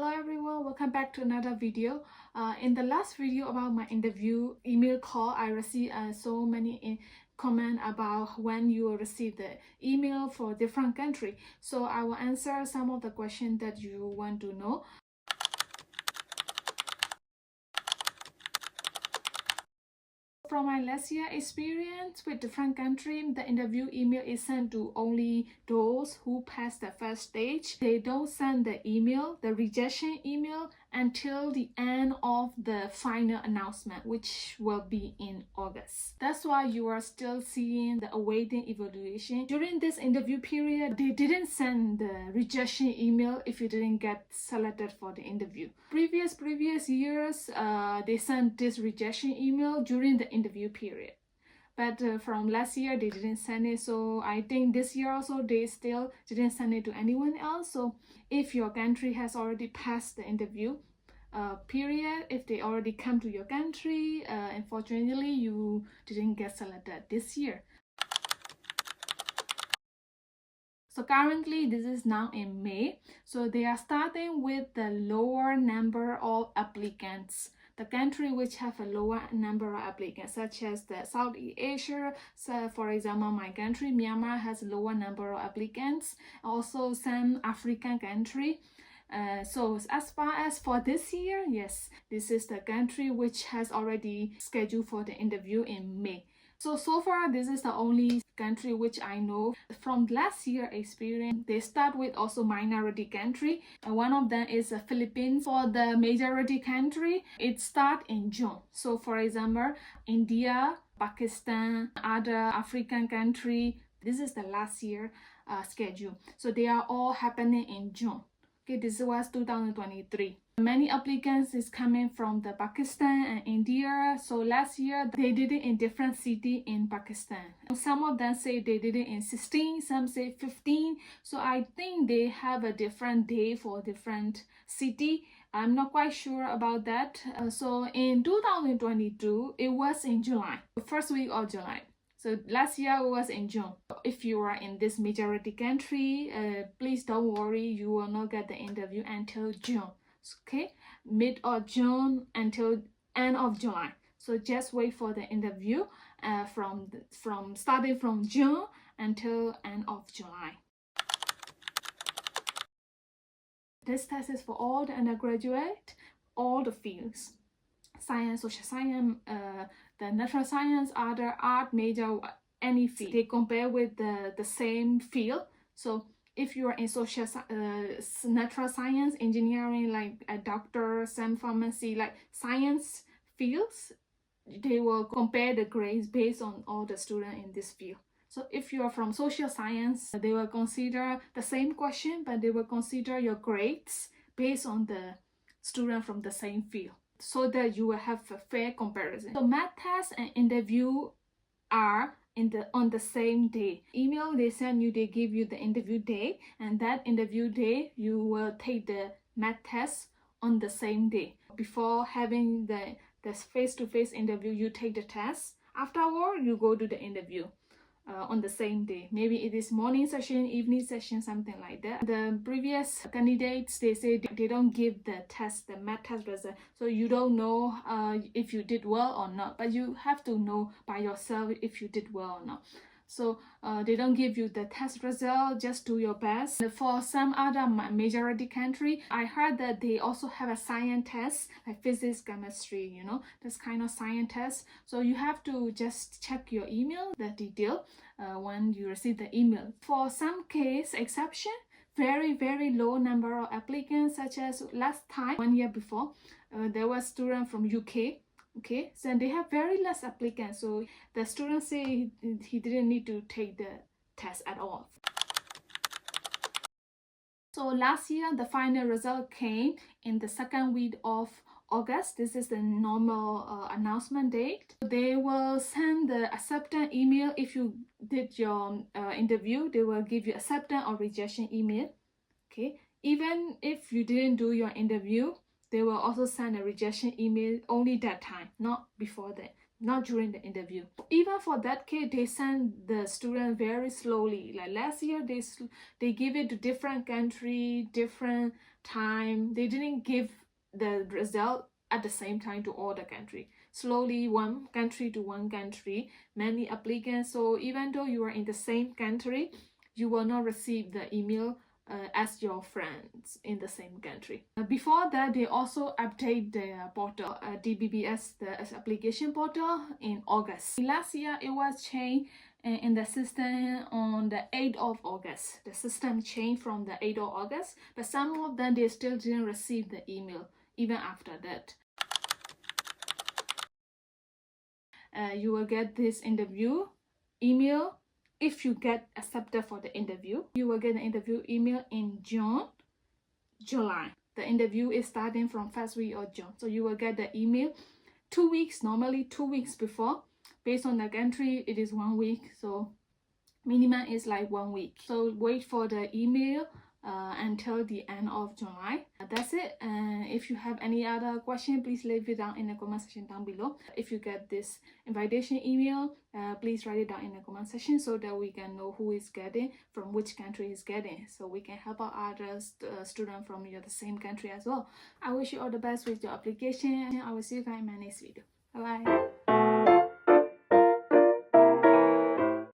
Hello everyone, welcome back to another video. In the last video about my interview email call, I received so many comments about when you will receive the email for different country. So I will answer some of the questions that you want to know. From my last year experience with different countries, the interview email is sent to only those who pass the first stage. They don't send the email, the rejection email, until the end of the final announcement, which will be in August. That's why you are still seeing the awaiting evaluation. During this interview period, they didn't send the rejection email if you didn't get selected for the interview. Previous years, they sent this rejection email during the interview period. But from last year, they didn't send it. So I think this year also, they still didn't send it to anyone else. So if your country has already passed the interview period, if they already come to your country, unfortunately, you didn't get selected this year. So currently, this is now in May. So they are starting with the lower number of applicants. The country which have a lower number of applicants, such as the Southeast Asia. So for example, my country, Myanmar, has a lower number of applicants. Also, some African country. So as far as for this year, yes, this is the country which has already scheduled for the interview in May. So far, this is the only country which I know. From last year experience, they start with also minority country. And one of them is the Philippines. For the majority country, it starts in June. So for example, India, Pakistan, other African country, this is the last year schedule. So they are all happening in June. Okay, this was 2023. Many applicants is coming from the Pakistan and India. So last year they did it in different city in Pakistan. Some of them say they did it in 16, some say 15. So I think they have a different day for different city. I'm not quite sure about that. So in 2022, it was in July, the first week of July. So last year was in June. If you are in this majority country, please don't worry, you will not get the interview until June. Okay, mid of June until end of July. So just wait for the interview from starting from June until end of July. This test is for all the undergraduate, all the fields. Science, social science, the natural science, other art, major, any field. They compare with the same field. So if you are in social natural science, engineering, like a doctor, some pharmacy, like science fields, they will compare the grades based on all the students in this field. So if you are from social science, they will consider the same question, but they will consider your grades based on the student from the same field, so that you will have a fair comparison. So math test and interview are on the same day. Email they send you, they give you the interview day, and that interview day you will take the math test on the same day. Before having the face-to-face interview, you take the test. Afterward, you go to the interview on the same day. Maybe it is morning session, evening session, something like that. The previous candidates, they say they don't give the test, the math test result, so you don't know if you did well or not, but you have to know by yourself if you did well or not. So they don't give you the test result, just do your best. For some other majority country, I heard that they also have a science test, like physics, chemistry, you know, this kind of science test. So you have to just check your email, the detail, when you receive the email. For some case exception, very low number of applicants, such as last time, 1 year before, there was student from UK. Okay, so they have very less applicants, so the student say he didn't need to take the test at all. So last year, the final result came in the second week of August. This is the normal announcement date. They will send the acceptance email. If you did your interview, they will give you acceptance or rejection email. Okay, even if you didn't do your interview, they will also send a rejection email only that time, not before that, not during the interview. Even for that case, they send the student very slowly. Like last year, they give it to different country, different time. They didn't give the result at the same time to all the country. Slowly, one country to one country, many applicants. So even though you are in the same country, you will not receive the email as your friends in the same country. Before that, they also update their portal, DBBS, the application portal, in August. Last year, it was changed in the system on the 8th of August. The system changed from the 8th of August, but some of them, they still didn't receive the email even after that. You will get this interview email. If you get accepted for the interview, you will get an interview email in June, July. The interview is starting from first week of June. So you will get the email 2 weeks, normally 2 weeks before. Based on the country, it is 1 week. So minimum is like 1 week. So wait for the email until the end of July. That's it. And if you have any other question, please leave it down in the comment section down below. If you get this invitation email, please write it down in the comment section so that we can know who is getting, from which country is getting, so we can help out other students from the same country as well. I wish you all the best with your application. I will see you guys in my next video. Bye bye.